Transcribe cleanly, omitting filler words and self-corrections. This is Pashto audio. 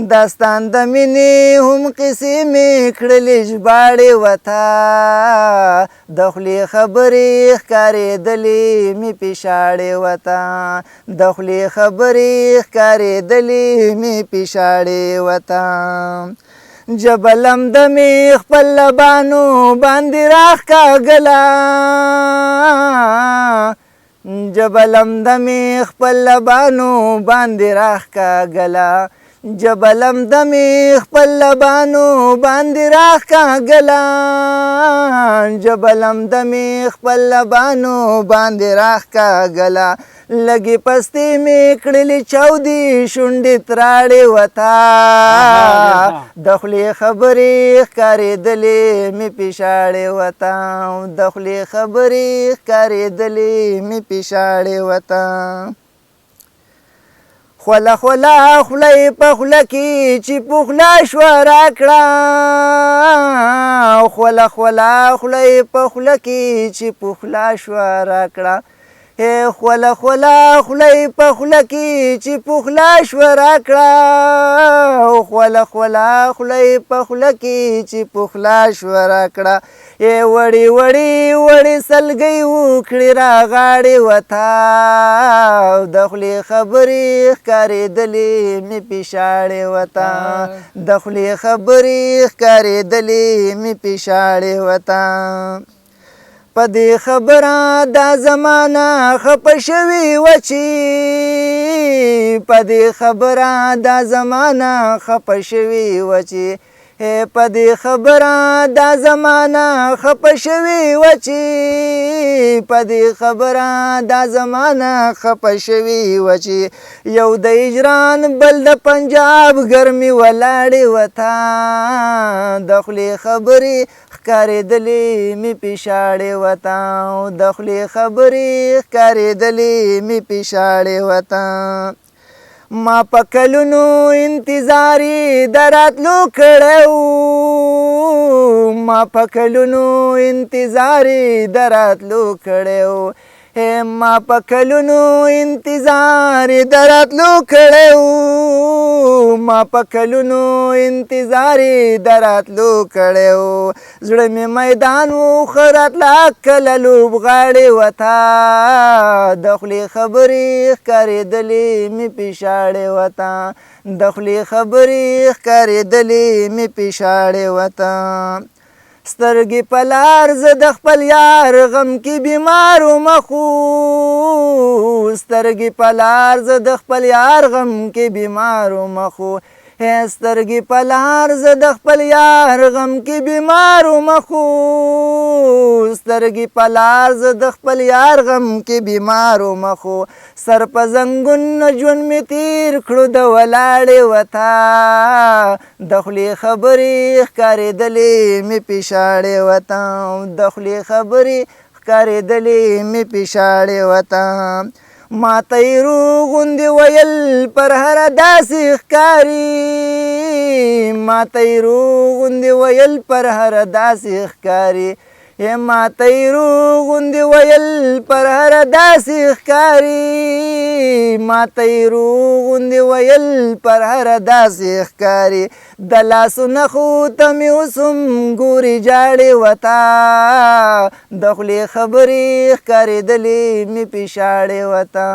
داستان د مینې هم قصې مې کړلې ژباړې وته د خولې خبرې ښکارېدلې مې پیشاړې وته د خولې خبرې ښکارېدلې مې پیشاړې وته جبلم د مې خپل لبانو باندې راښکاږله جبلم د مې خپل لبانو باندې راښکاږله جبلم د مې خپل لبانو باندې راښکاږله جبلم د مې خپل لبانو باندې راښکاږله لږې پستې مې کړلې چاودې شونډې تراړې وته د خولې خبرې ښکارېدلې مې پیشاړې وته د خولې خبرې ښکارېدلې مې پیشاړې وته خوله خوله خوله یې په خوله کې چې پخلا شوه راکړه خوله خوله خوله یې په خوله کې چې پخلا شوه راکړه خوله خوله خوله یې په خوله کې چې پخلا شوه راکړه خوله خوله خوله یې په خوله کې چې پخلا شوه راکړه وړې وړې وړې سلګۍ وکړې راغاړې وته د خولې خبرې ښکارېدلې مې پیشاړې وته د خولې خبرې ښکارېدلې مې پیشاړې وته په دې خبره دا زمانه خفه شوې وه چې په دې خبره دا زمانه خفه شوې وه چې په دې خبره دا زمانه خفه شوې وه چې په دې خبره دا زمانه خفه شوې وه چې یو د اجران بل د پنجاب ګرمې ولاړې وته د خولې خبرې ښکارېدلې مې پیشاړې وته د خولې خبرې ښکارېدلې مې پیشاړې وته ما په کلونو انتظار د راتلو کړی و ما په کلونو انتظار د راتلو کړی و ما په کلونو انتظار د راتلو کړی و ما په کلونو انتظار د راتلو کړی و زړه مې میدان و ښه راتله کله لوبغاړې وته د خولې خبرې ښکارېدلې مې پیشاړې وته د خولې خبرې ښکارېدلې مې پیشاړې وته سترګې په لار زه د خپل یار غم کې بیمار ومه خو سترګې په لار زه د خپل یار غم کې بیمار ومه خو سترګې په لار زه د خپل یار غم کې بیمار ومه خو سترګې په لار زه د خپل یار غم کې بیمار ومه خو سر په زنګون ژوند مې تیر کړو د ولاړې وته د خولې خبرې ښکارېدلې مې پیشاړې وته د خولې خبرې ښکارېدلې مې پیشاړې وته ماته یې روغوندې ویل پر هره داسې ښکاري ماته یې روغوندې ویل پر هره داسې ښکاري ماته یې روغوندې ویل پر هره داسې ښکاري ماته یې روغوندې ویل پر هره داسې ښکاري د لاسو نښو ته مې اوس هم ګورې جاړې وته د خولې خبرې ښکارېدلې مې پیشاړې وته